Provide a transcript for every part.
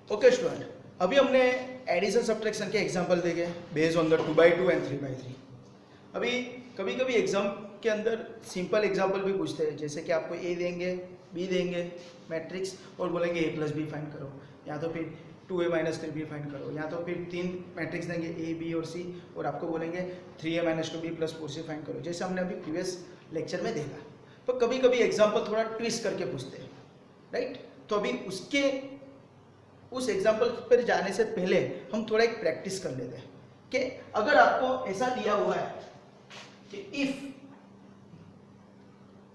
Okay student, अभी हमने addition subtraction के एग्जांपल देखे बेस्ड ऑन द 2/2 एंड 3/3। अभी कभी कभी एग्जाम के अंदर सिंपल एग्जांपल भी पूछते हैं, जैसे कि आपको ए देंगे, बी देंगे मैट्रिक्स और बोलेंगे ए प्लस बी फाइंड करो, या तो फिर 2a माइनस 3b फाइंड करो, या तो फिर 3 मैट्रिक्स देंगे ए बी और सी और आपको बोलेंगे 3a minus 2b plus 4c find करो, जैसे हमने अभी प्रीवियस लेक्चर में देखा। तो कभी कभी एग्जाम्पल थोड़ा ट्विस्ट करके पूछते हैं, राइट। तो अभी उस एग्जाम्पल पर जाने से पहले हम थोड़ा एक प्रैक्टिस कर लेते हैं कि अगर आपको ऐसा दिया हुआ है कि if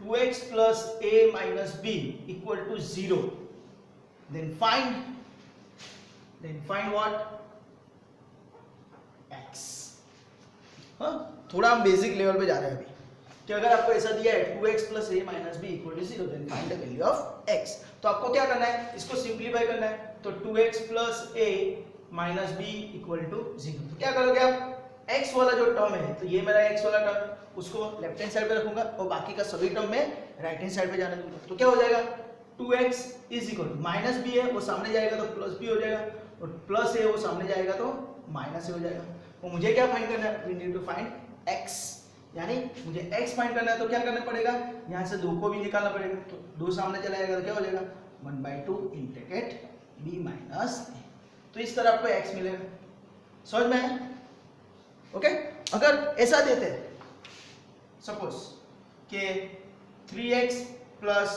2x plus a minus b equal to 0, then find what? x। हाँ, थोड़ा हम बेसिक लेवल पे जा रहे हैं अभी कि अगर आपको ऐसा दिया है 2x plus a minus b equal to 0, then find the value of x। तो आपको क्या करना है, इसको सिंप्लीफाई करना है। तो 2x plus a minus b equal to 0, तो क्या करोगे आप, x वाला जो टर्म है, तो ये मेरा x वाला टर्म, उसको लेफ्ट हैंड साइड पे रखूंगा और बाकी का सभी टर्म में राइट हैंड साइड पे जाने दूंगा। तो क्या हो जाएगा, 2x is equal to minus b है वो सामने जाएगा तो प्लस b हो जाएगा, और प्लस a वो सामने जाएगा तो माइनस a हो जाएगा। तो मुझे क्या फाइंड करना है, we need to find x, यानी मुझे x फाइंड करना है। तो क्या करना पड़ेगा, यहाँ से 2 को भी निकालना पड़ेगा, तो 2 सामने चला जाएगा तो क्या हो जाएगा 1/2 in bracket b minus a। तो इस तरह आपको x मिलेगा, समझ में आया? ओके। अगर ऐसा देते हैं सपोज कि 3x plus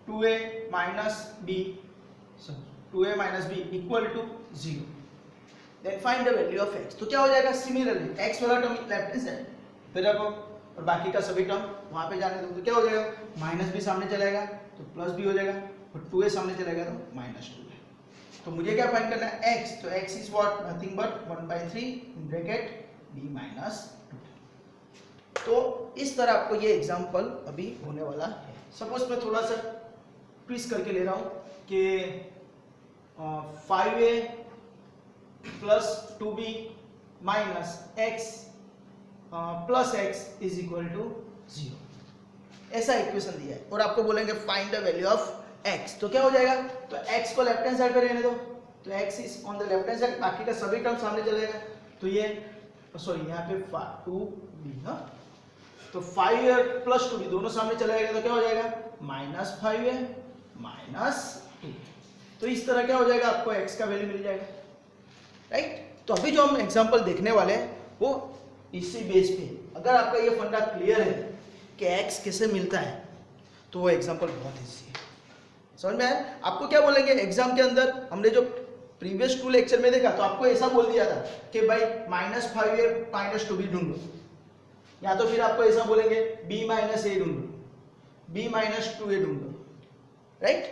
2a minus b equal to 0, then find the value of x। तो क्या हो जाएगा, सिमिलरली x वाला टर्म लेफ्ट हैंड साइड फिर रखो और बाकी का सभी टर्म वहां पे जाने दो। तो क्या हो जाएगा, माइनस b सामने चलाएगा तो प्लस b हो जाएगा, और 2a सामने चलेगा तो माइनस 2a। तो मुझे क्या फाइंड करना है, x। तो x is what, nothing but 1/3 in bracket b minus 2। तो इस तरह आपको ये एग्जांपल अभी होने वाला है। सपोज मैं थोड़ा सा ट्विस्ट करके ले रहा हूं कि 5a plus 2b minus x plus x is equal to 0, ऐसा इक्वेशन दिया है और आपको बोलेंगे find the value of x। तो क्या हो जाएगा, तो x को लेफ्ट हैंड साइड पे रहने दो, तो x is on the left hand side, बाकी का सभी टर्म सामने चलेगा। तो ये सॉरी यहाँ पे 2b, हाँ, तो 5a प्लस 2b दोनों सामने चला जाएगा तो क्या हो जाएगा माइनस 5a माइनस 2। तो इस तरह क्या हो जाएगा, आपको x का वैल्यू मिल जाएगा, राइट। तो अभी जो हम एग्जांपल देखने वाले हैं वो इसी बेस पे, अगर आपका ये फंडा क्लियर है कि x कैसे मिलता है तो वो एग्जांपल बहुत इजी है, समझ में आया? आपको क्या बोलेंगे एग्जाम के अंदर, हमने जो प्रीवियस 2 लेक्चर में देखा तो आपको ऐसा बोल दिया था कि भाई माइनस 5a माइनस 2b ढूंढो, या तो फिर आपको ऐसा बोलेंगे b माइनस a ढूंढो, b माइनस 2a ढूंढो, राइट।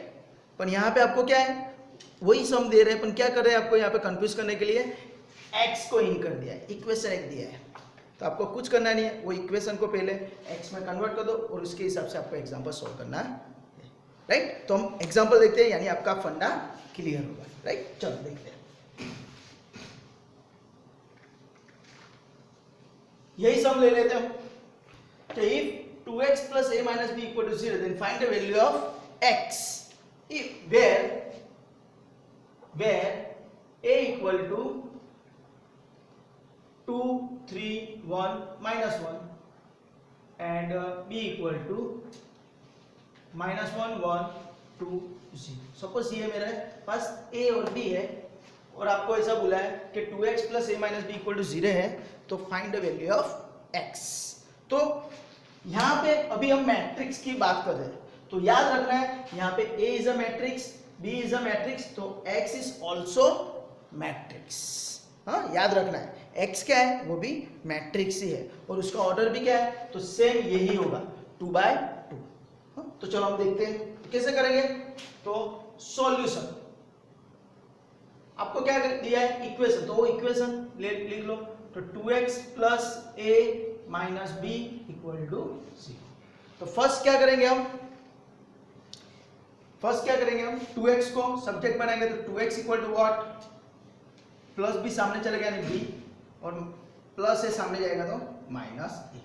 पर यहाँ पे आपको क्या है, वही सम दे रहे हैं, पर क्या कर रहे हैं, आपको यहाँ पे कंफ्यूज करने के लिए x को इन कर दिया है, इक्वेशन एक दिया है। तो आपको कुछ करना नहीं है, वो इक्वेशन को पहले x में कन्वर्ट कर दो और उसके हिसाब से आपको एग्जाम्पल सॉल्व करना है, राइट। तो हम एग्जाम्पल देखते हैं, यानी आपका फंडा क्लियर होगा, राइट। चलो देखते हैं, यही सम ले लेते हैं हम। तो if 2x plus a minus b equal to 0, then find the value of x if where a equal to 2 3 1 minus 1 and b equal to minus 1 1 2 0। Suppose ये मेरे पास a और b है और आपको ऐसा बोला है कि 2x plus a minus b equal to 0 है, तो find the value of x। तो यहाँ पे अभी हम मैट्रिक्स की बात कर रहे हैं, तो याद रखना है यहाँ पे a is a matrix, b is a matrix, तो x इज ऑल्सो मैट्रिक्स। हाँ, याद रखना है x क्या है, वो भी मैट्रिक्स ही है और उसका ऑर्डर भी क्या है, तो सेम यही होगा 2/2। हाँ, तो चलो हम देखते हैं कैसे करेंगे। तो सॉल्यूशन, आपको क्या दिया है, इक्वेशन, तो वो इक्वेशन लिख लो। तो 2x plus a minus b equal to 0। तो फर्स्ट क्या करेंगे हम, 2x को सब्जेक्ट बनाएंगे, तो 2x equal to what, plus b सामने चलेगा यानी b, और प्लस a सामने जाएगा तो माइनस a।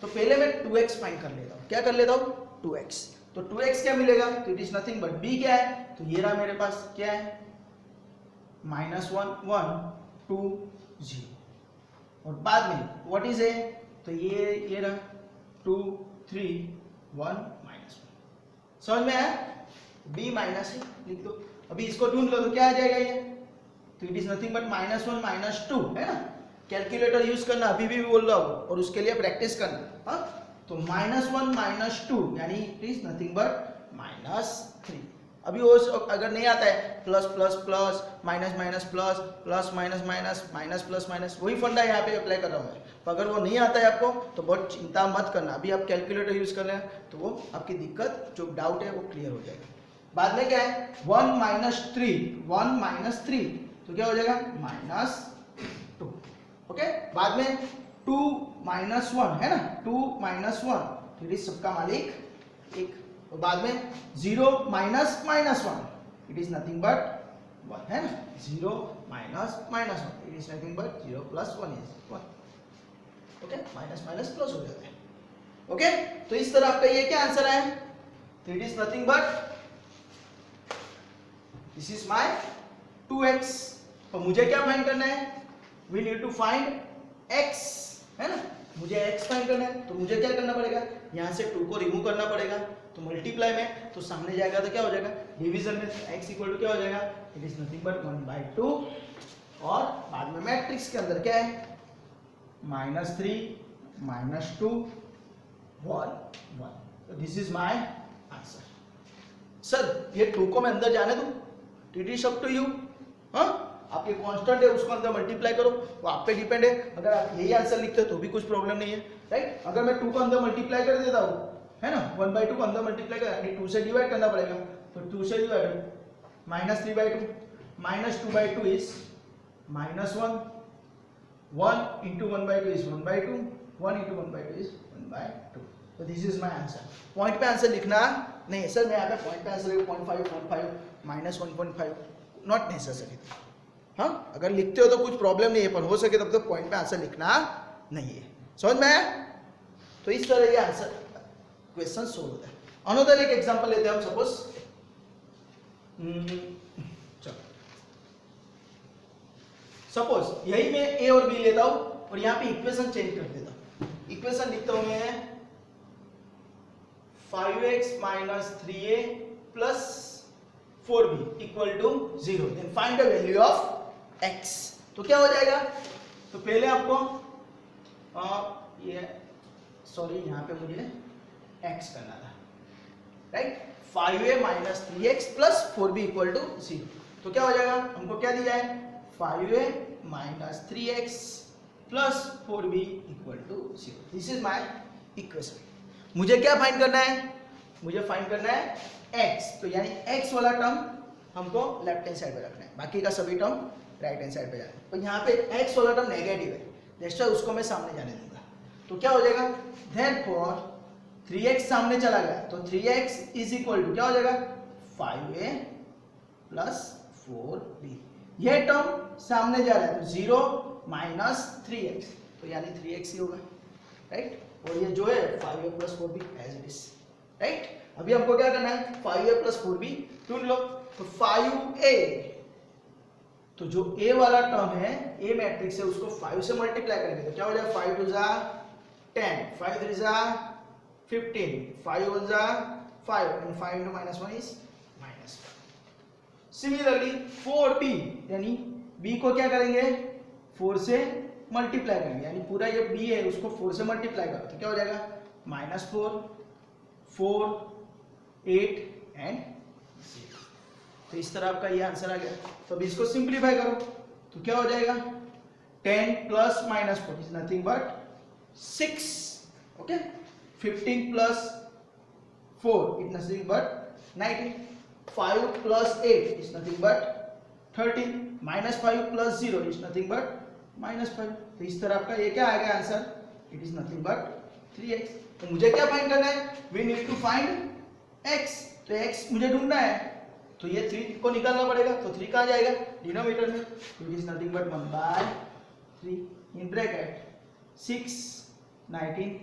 तो पहले मैं 2x फाइंड कर लेता हूँ, क्या कर लेता हूँ 2x। तो 2x क्या मिलेगा, तो it is nothing but b क्या है, तो ये रहा मेरे पास क्या है -1 1 2 0 और बाद में व्हाट इज ए, तो ये रहा 2 3 1 -1। समझ में आया? b माइनस ए लिख दो। अभी इसको ढूंढ लो तो क्या आ जाएगा ये, तो इट इज नथिंग बट -1 -2 है ना। कैलकुलेटर यूज करना अभी भी बोल रहा हूँ और उसके लिए प्रैक्टिस करना। हाँ, तो -1 -2 यानी इट इज नथिंग बट -3। अभी वो अगर नहीं आता है plus plus plus minus minus plus plus minus minus minus plus minus, वही फंडा यहाँ पे अप्लाई कर रहा हूँ मैं। तो अगर वो नहीं आता है आपको तो बहुत चिंता मत करना, अभी आप कैलकुलेटर यूज कर रहे हैं तो वो आपकी दिक्कत जो डाउट है वो क्लियर हो जाएगा। बाद में क्या है 1 -3 तो क्या हो जाएगा -2। ओके, बाद में 2 -1 है ना, 2 -1 इट इज सबका मालिक 1। तो बाद में 0 -1 इट इज नथिंग बट 1 है ना, 0 -1 it is nothing but 0 + 1 is 1। Okay, minus minus plus हो जाता है। ओके, तो इस तरह आपका ये क्या आंसर है, तो it is nothing but this is my 2x। तो मुझे क्या फाइंड करना है, we need to find x है ना, मुझे x फाइंड करना है। तो मुझे क्या करना पड़ेगा, यहाँ से 2 को रिमूव करना पड़ेगा। तो मल्टीप्लाई में तो सामने जाएगा तो क्या हो जाएगा, डिवीजन में x इक्वल टू क्या हो जाएगा, इट इज नथिंग बट 1/2 और बाद में मैट्रिक्स के अंदर क्या है -3 -2 1 1। तो this is my answer. Sir ये 2 को मैं अंदर जाने दूं, it is up to you. हाँ, आपके कांस्टेंट है उसको अंदर मल्टीप्लाई करो, वो आप पे डिपेंड है। अगर आप यही आंसर लिखते हो तो भी कुछ प्रॉब्लम नहीं है, राइट। अगर मैं 2 को अंदर मल्टीप्लाई कर देता हूँ है ना, 1/2 को अंदर मल्टीप्लाई कर, यानी 2 से डिवाइड करना पड़ेगा। तो 2 से divide -3/2 -2/2 is -1 1 into 1/2 is 1/2 1 into 1/2 is 1/2। तो this is my answer. Point पे आंसर लिखना नहीं है सर, मैं यहाँ पे पॉइंट पे आंसर 0.5 -1.5 नॉट नेसेसरी। हाँ, अगर लिखते हो तो कुछ प्रॉब्लम नहीं है, पर हो सके तब तक पॉइंट पे आंसर लिखना नहीं है। समझ में आया? तो इस तरह ये आंसर क्वेश्चन सोल्व होता है। अनदर एक एग्जांपल लेते हैं हम, सपोज चलो सपोज यही मैं a और b लेता हूं और यहाँ पे इक्वेशन चेंज कर देता हूं। इक्वेशन लिखता हूं मैं 5x - 3a + 4b equal to 0। Then find the value of x। तो क्या हो जाएगा, तो पहले आपको ये सॉरी यहाँ पे मुझे x करना था, right. 5a - 3x + 4b equal to 0। तो क्या हो जाएगा, हमको क्या दिया है 5a - 3x + 4b equal to 0। This is my equation. मुझे क्या फाइंड करना है, मुझे फाइंड करना है x। तो यानी x वाला टर्म हमको लेफ्ट हैंड साइड पे रखना है, बाकी का सभी टर्म राइट हैंड साइड पे जाना है। तो यहाँ पे x वाला टर्म नेगेटिव है, दैट्स व्हाई उसको मैं सामने जाने दूंगा। तो क्या हो जाएगा, देयरफॉर 3x सामने चला गया तो 3x इज इक्वल टू क्या हो जाएगा 5a + 4b। ये टर्म सामने जा रहा है तो 0 - 3x, तो यानी 3x ही होगा, राइट। और ये जो है 5a + 4b as it is, right. अभी हमको क्या करना है 5a + 4b ढूंढ लो। तो 5a, तो जो a वाला टर्म है a मैट्रिक्स है उसको 5 से मल्टीप्लाई करेंगे तो क्या हो जाएगा 5 2 जा 10 5 3 जा 15 5 1 जा 5 and 5 into -1 is -1। Similarly 4b यानी b को क्या करेंगे 4 से मल्टीप्लाई करेंगे, यानी पूरा ये b है उसको 4 से मल्टीप्लाई करो तो क्या हो जाएगा -4 4 8 एंड 0। तो इस तरह आपका ये आंसर आ गया। तो अभी इसको सिंप्लीफाई करो तो क्या हो जाएगा 10 + -4 is nothing but 6। Okay, 15 + 4 is nothing but 19। 5 + 8 is nothing but 13 -5 + 0 is nothing but -5। तो इस तरह आपका ये क्या आएगा answer, it is nothing but 3x। तो मुझे क्या फाइंड करना है, we need to find x। तो x मुझे ढूंढना है तो ये 3 को निकालना पड़ेगा। तो 3 कहाँ जाएगा डिनोमिनेटर में, तो it is nothing but 1/3 in bracket 6 19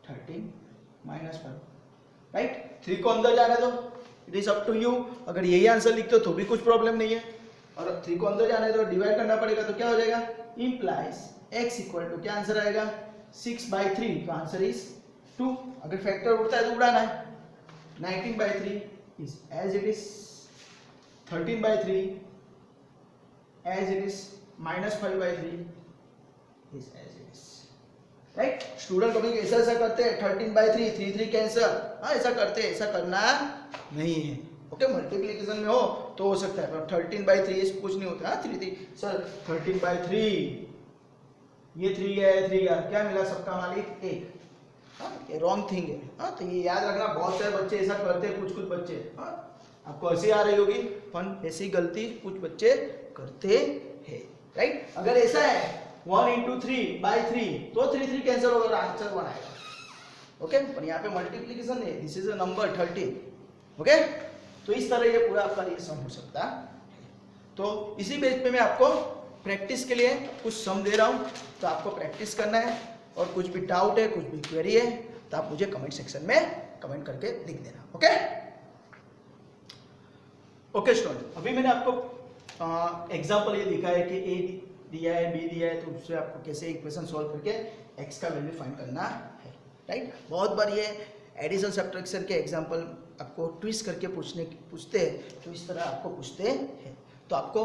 13 -5, right. 3 को अंदर जाने दो, it is up to you. अगर यही आंसर लिखते हो तो भी कुछ प्रॉब्लम नहीं है, और 3 को अंदर जाना है तो डिवाइड करना पड़ेगा, तो क्या हो जाएगा इम्प्लाइज x इक्वल टू क्या आंसर आएगा 6/3, तो आंसर इज 2। अगर फैक्टर उड़ता है तो उड़ाना है। 19/3 is as it is, 13/3 as it is, -5/3 is as it is, right. Student कभी ऐसा करते हैं 13/3 3 कैंसर, हाँ ऐसा करते हैं, ऐसा करना नहीं है। ओके मल्टीप्लिकेशन में हो तो हो सकता है, पर 13/3 कुछ नहीं होता। 3 सर 13/3 ये 3 है, 3 का क्या मिला सबका मालिक 1। हाँ ये रॉन्ग थिंग है। हाँ तो ये याद रखना, बहुत सारे बच्चे ऐसा करते हैं, कुछ बच्चे, हाँ आपको हंसी आ रही होगी पर ऐसी गलती कुछ बच्चे करते हैं, राइट। अगर ऐसा है 1 × 3/3 तो 3 कैंसिल होगा, आंसर 1 आएगा। ओके पर यहाँ पे मल्टीप्लिकेशन है, this is a number 13। Okay तो इस तरह ये पूरा आपका ये सम हो सकता है। तो इसी बेस पे मैं आपको प्रैक्टिस के लिए कुछ सम दे रहा हूँ, तो आपको प्रैक्टिस करना है और कुछ भी डाउट है, कुछ भी क्वेरी है तो आप मुझे कमेंट सेक्शन में कमेंट करके लिख देना। ओके ओके स्टूडेंट, अभी मैंने आपको एग्जांपल ये दिखा है कि ए दिया है, बी दिया है, तो उससे आपको कैसे इक्वेशन सॉल्व करके एक्स का वैल्यू फाइंड करना है, राइट। बहुत बार ये एडिशन सब्ट्रैक्शन के एग्जांपल आपको ट्विस्ट करके पूछते हैं, तो इस तरह आपको पूछते हैं। तो आपको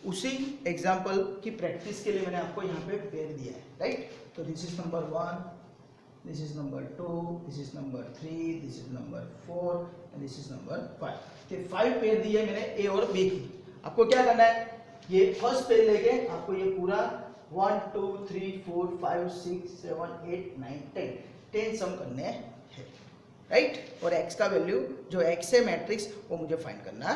उसी एग्जांपल की प्रैक्टिस के लिए मैंने आपको यहाँ पे पेयर दिया है, राइट। तो this is number 1, this is number 2, this is number 3, this is number 4 and this is number 5। तो 5 पेयर दिए मैंने ए और बी की। आपको क्या करना है, ये फर्स्ट पेयर लेके आपको ये पूरा 1 2 3 4 5 6 7 8 9 10 सम करने हैं, राइट। और x का वैल्यू जो x है मैट्रिक्स वो मुझे फाइंड करना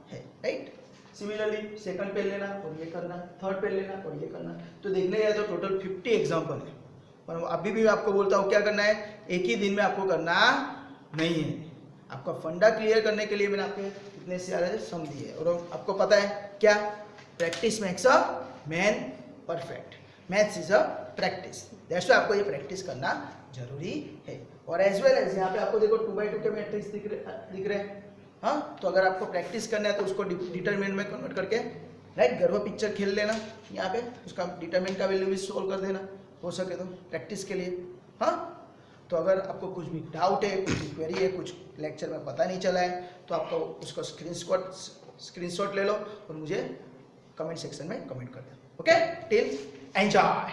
है, राइट। सिमिलरली सेकंड पेयर लेना और ये करना, थर्ड पेयर लेना और ये करना। तो देखने जाए तो टोटल 50 एग्जाम्पल है, पर अभी भी आपको बोलता हूँ क्या करना है, एक ही दिन में आपको करना नहीं है। आपका फंडा क्लियर करने के लिए मैंने आपको इतने सारे सम दिए और आपको पता है क्या, practice makes a man perfect, maths is a practice, that's why आपको ये प्रैक्टिस करना जरूरी है। और एज वेल एज यहाँ पे आपको देखो 2/2 के मैट्रिक्स दिख रहे हैं, हाँ। तो अगर आपको प्रैक्टिस करना है तो उसको डिटरमिनेंट में कन्वर्ट करके, राइट, गर्भ पिक्चर खेल लेना यहाँ पे, उसका डिटरमिनेंट का वैल्यू भी सोल्व कर देना हो सके तो प्रैक्टिस के लिए, हाँ। तो अगर आपको कुछ भी डाउट है, कुछ भी क्वेरी है, कुछ लेक्चर में पता नहीं चला है, तो आपको उसको स्क्रीनशॉट ले लो और मुझे कमेंट सेक्शन में कमेंट कर दो। Okay till enjoy.